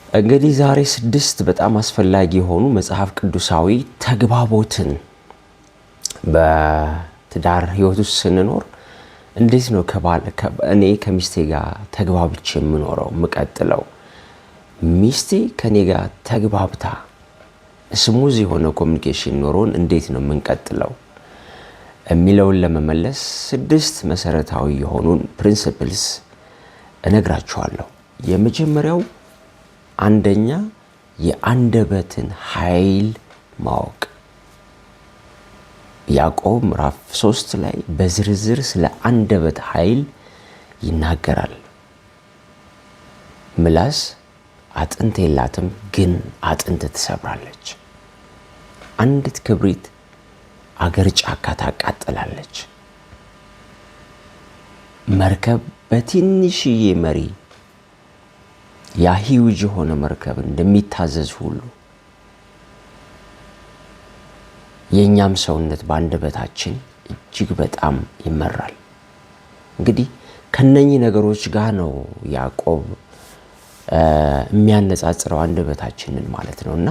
እንግዲህ ዛሬ 6 በጣም አስፈላጊ የሆኑ መጽሐፍ ቅዱሳዊ ተግባቦትን በትዳር ህይወት ውስጥ ስንኖር እንዴት ነው እኔ ከሚስቴ ጋር ተግባብቼ የምኖረው የምቀጥለው? ሚስቴ ከኔ ጋር ተግባብታ ስሙዝ የሆነ ኮሚኒኬሽን ኖሮን እንዴት ነው የምንቀጥለው የሚለውን ለመመለስ 6 መሰረታዊ የሆኑ ፕሪንሲፕልስ እነግራችኋለሁ። የመጀመሪያው አንደኛ የአንደበትን ኃይል ማወቅ። ያዕቆብ ምዕራፍ 3 ላይ በዝርዝር ስለ አንደበት ኃይል ይናገራል። ምላስ አጥንት የላትም፣ ግን አጥንት ትሰብራለች። አንዲት ክብሪት አገር ጫካ ታቃጥላለች። መርከብ በትንሽዬ መሪ ያ ሂውጅ የሆነ መርከብ እንደሚታዘዝ ሁሉ የኛም ሰውነት በአንደበታችን እጅግ በጣም ይመራል። እንግዲህ ከነኚህ ነገሮች ጋር ነው ያዕቆብ የሚያነጻጽረው አንደበታችንን ማለት ነው። እና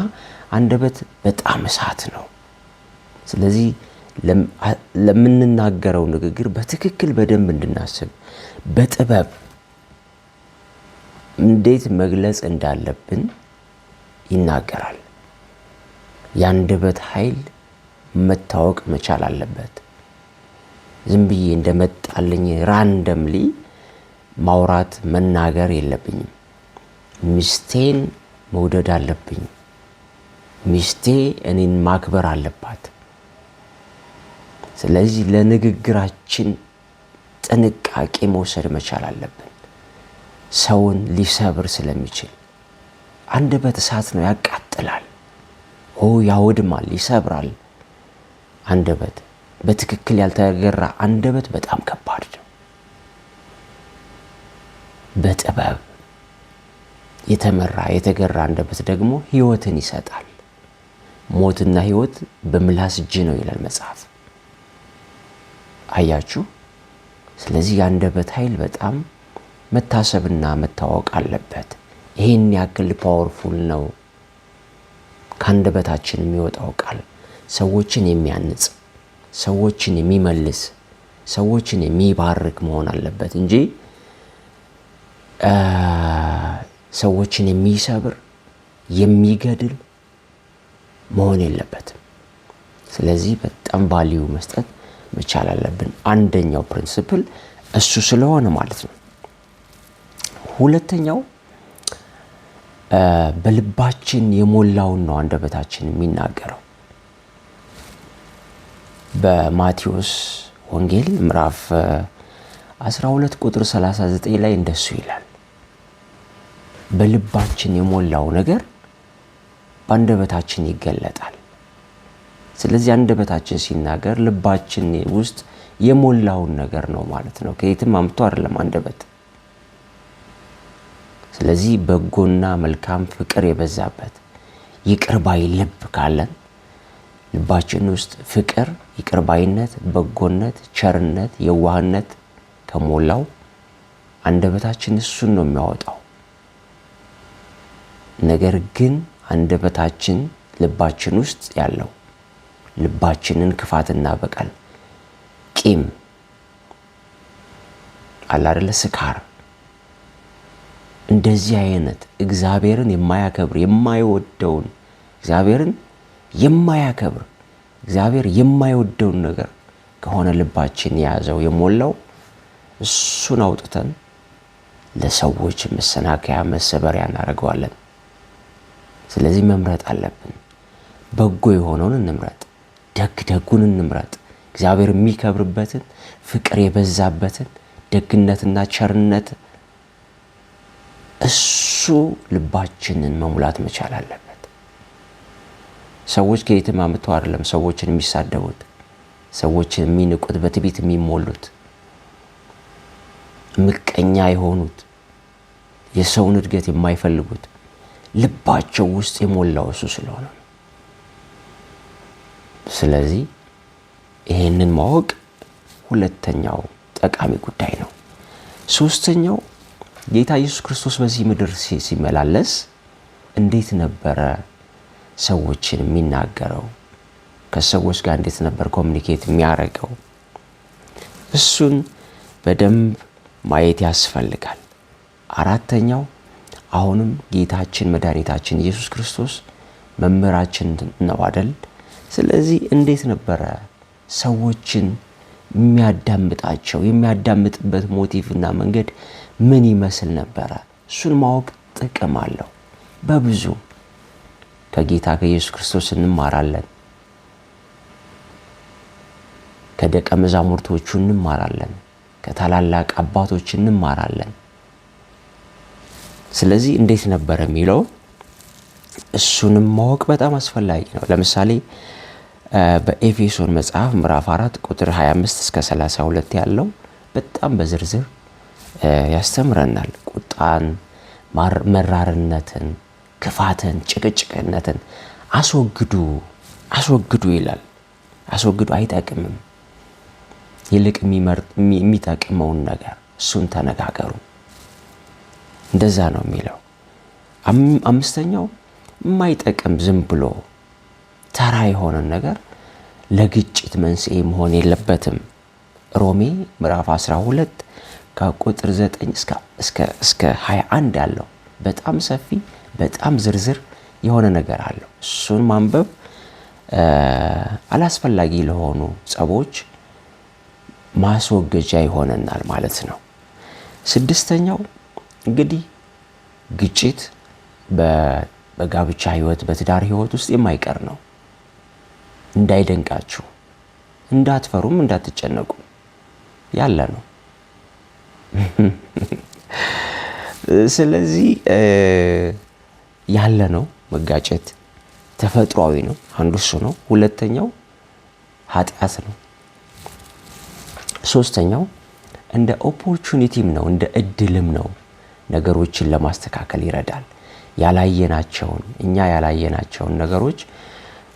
አንደበት በጣም እሳት ነው። ስለዚህ ለምንናገረው ንግግር በትክክል በደንብ እንድናስብ በጥበብ እንዴት መግለጽ እንዳለብን ይናገራል። የአንደበት ኃይል መታወቅ መቻል አለበት። ዝም ብዬ እንደመጣልኝ ራንደምሊ ማውራት መናገር የለብኝም። ሚስቴን መውደድ አለብኝ። ሚስቴ እኔን ማክበር አለባት። ስለዚህ ለንግግራችን ጥንቃቄ መውሰድ መቻል አለብን። ሰውን ሊሰብር ስለሚችል አንደበት እሳት ነው፣ ያቃጥላል፣ ያወድማል፣ ይሰብራል። አንደበት በትክክል ያልተገራ አንደበት በጣም ከባድ ነው። በጥበብ የተገራ አንደበት ደግሞ ሕይወትን ይሰጣል። ሞትና ሕይወት በምላስ እጅ ነው ይላል መጽሐፍ። አያችሁ። ስለዚህ የአንደበት ኃይል በጣም መታሰብና መታወቅ አለበት። ይሄን ያክል ፓወርፉል ነው ከአንደበታችን የሚወጣው ቃል። ሰዎችን የሚያንጽ፣ ሰዎችን የሚመልስ፣ ሰዎችን የሚባርክ መሆን አለበት እንጂ ሰዎችን የሚሰብር የሚገድል መሆን የለበትም። ስለዚህ በጣም ቫልዩ መስጠት መቻል አለብን። አንደኛው ፕሪንሲፕል እሱ ስለሆነ ማለት ነው። ሁለተኛው በልባችን የሞላውን ነው አንደበታችን የሚናገረው። በማቴዎስ ወንጌል ምዕራፍ 12 ቁጥር 39 ላይ እንደሱ ይላል። በልባችን የሞላው ነገር በአንደበታችን ይገለጣል። ስለዚህ አንደበታችን ሲናገር ልባችን ውስጥ የሞላውን ነገር ነው ማለት ነው። ከየትም አምጥቶ አይደለም አንደበት። ስለዚህ በጎና መልካም ፍቅር የበዛበት ይቅር ባይ ልብ ካለን ልባችን ውስጥ ፍቅር፣ ይቅር ባይነት፣ በጎነት፣ ቸርነት፣ የዋህነት ከሞላው አንደበታችን እሱን ነው የሚያወጣው። ነገር ግን አንደበታችን ልባችን ውስጥ ያለው ልባችንን ክፋትና በቀል፣ ቂም አላደለ ስካር፣ እንደዚህ አይነት እግዚአብሔርን የማያከብር የማይወደውን እግዚአብሔር የማይወደውን ነገር ከሆነ ልባችን የያዘው የሞላው እሱን አውጥተን ለሰዎች መሰናከያ መሰበሪያ እናደርገዋለን። ስለዚህ መምረጥ አለብን። በጎ የሆነውን እንምረጥ፣ ደጉን እንምረጥ። እግዚአብሔር የሚከብርበትን፣ ፍቅር የበዛበትን፣ ደግነትና ቸርነት እሱ ልባችንን መሙላት መቻል አለበት። ሰዎች ከየትም አምጥተው አይደለም ሰዎችን የሚሳደቡት፣ ሰዎችን የሚንቁት፣ በትዕቢት የሚሞሉት፣ ምቀኛ የሆኑት፣ የሰውን እድገት የማይፈልጉት ልባቸው ውስጥ የሞላው እሱ ስለሆነ። ስለዚህ ይሄንን ማወቅ ሁለተኛው ጠቃሚ ጉዳይ ነው። ሶስተኛው ጌታ ኢየሱስ ክርስቶስ በዚህ ምድር ሲመላለስ እንዴት ነበረ ሰዎችን የሚናገረው? ከሰዎች ጋር እንዴት ነበር ኮሚኒኬት የሚያደርገው? እሱን በደንብ ማየት ያስፈልጋል። አራተኛው አሁንም ጌታችን መድኃኒታችን ኢየሱስ ክርስቶስ መምህራችን ነው አይደል? ስለዚህ እንዴት ነበረ ሰዎችን የሚያዳምጣቸው? የሚያዳምጥበት ሞቲቭና መንገድ ምን ይመስል ነበረ? እሱን ማወቅ ጥቅም አለው። በብዙ ከጌታ ከኢየሱስ ክርስቶስ እንማራለን። ከደቀ መዛሙርቶቹ እንማራለን። ከታላላቅ አባቶች እንማራለን። ስለዚህ እንዴት ነበር የሚለው እሱንም ማወቅ በጣም አስፈላጊ ነው። ለምሳሌ በኤፌሶን መጽሐፍ ምዕራፍ 4 ቁጥር 25 እስከ 32 ያለው በጣም በዝርዝር ያስተምረናል። ቁጣን፣ መራርነትን፣ ክፋትን፣ ጭቅጭቅነትን አስወግዱ ይላል። አስወግዱ፣ አይጠቅምም። ይልቅ የሚጠቅመውን ነገር እሱን ተነጋገሩ። እንደዛ ነው የሚለው። አምስተኛው የማይጠቅም ዝም ብሎ ተራ የሆነ ነገር ለግጭት መንስኤ መሆን የለበትም። ሮሜ ምዕራፍ 12 ከቁጥር 9 እስከ 21 ያለው በጣም ሰፊ በጣም ዝርዝር የሆነ ነገር አለው። እሱን ማንበብ አላስፈላጊ ለሆኑ ጸቦች ማስወገጃ ይሆነናል ማለት ነው። ስድስተኛው እንግዲህ ግጭት በጋብቻ ህይወት በትዳር ህይወት ውስጥ የማይቀር ነው። እንዳይደንቃችሁ፣ እንዳትፈሩም እንዳትጨነቁ ያለ ነው። ስለዚህ ያለ ነው። መጋጨት ተፈጥሯዊ ነው። አንዱ እሱ ነው። ሁለተኛው ኃጢአት ነው። ሶስተኛው እንደ ኦፖርቹኒቲም ነው፣ እንደ እድልም ነው። ነገሮችን ለማስተካከል ይረዳል። እኛ ያላየናቸውን ነገሮች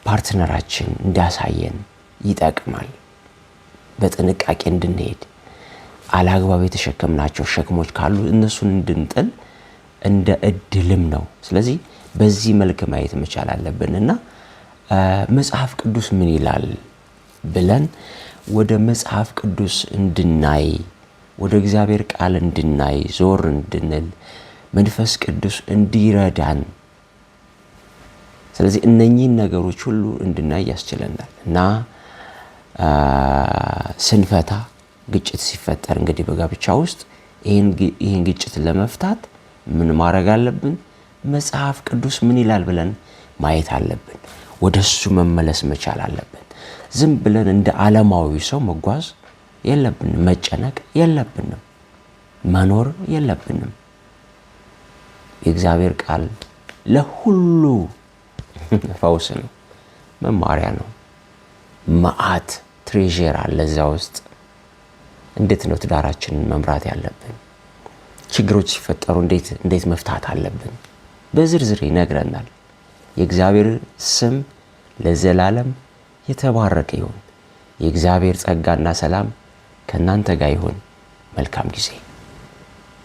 ፓርትነራችን እንዲያሳየን ይጠቅማል። በጥንቃቄ እንድንሄድ፣ አላግባብ የተሸከምናቸው ሸክሞች ካሉ እነሱን እንድንጥል እንደ እድልም ነው። ስለዚህ በዚህ መልክ ማየት መቻል አለብን እና መጽሐፍ ቅዱስ ምን ይላል ብለን ወደ መጽሐፍ ቅዱስ እንድናይ፣ ወደ እግዚአብሔር ቃል እንድናይ፣ ዞር እንድንል መንፈስ ቅዱስ እንዲረዳን፣ ስለዚህ እነኚህን ነገሮች ሁሉ እንድናይ ያስችለናል እና ስንፈታ፣ ግጭት ሲፈጠር እንግዲህ በጋብቻ ውስጥ ይህን ግጭት ለመፍታት ምን ማድረግ አለብን? መጽሐፍ ቅዱስ ምን ይላል ብለን ማየት አለብን። ወደ እሱ መመለስ መቻል አለብን። ዝም ብለን እንደ ዓለማዊ ሰው መጓዝ የለብንም። መጨነቅ የለብንም። መኖር የለብንም። የእግዚአብሔር ቃል ለሁሉ ፈውስ ነው፣ መማሪያ ነው። መዓት ትሬዠር አለ እዛ ውስጥ። እንዴት ነው ትዳራችንን መምራት ያለብን? ችግሮች ሲፈጠሩ እንዴት መፍታት አለብን? በዝርዝር ይነግረናል። የእግዚአብሔር ስም ለዘላለም የተባረከ ይሁን። የእግዚአብሔር ጸጋና ሰላም ከእናንተ ጋር ይሁን። መልካም ጊዜ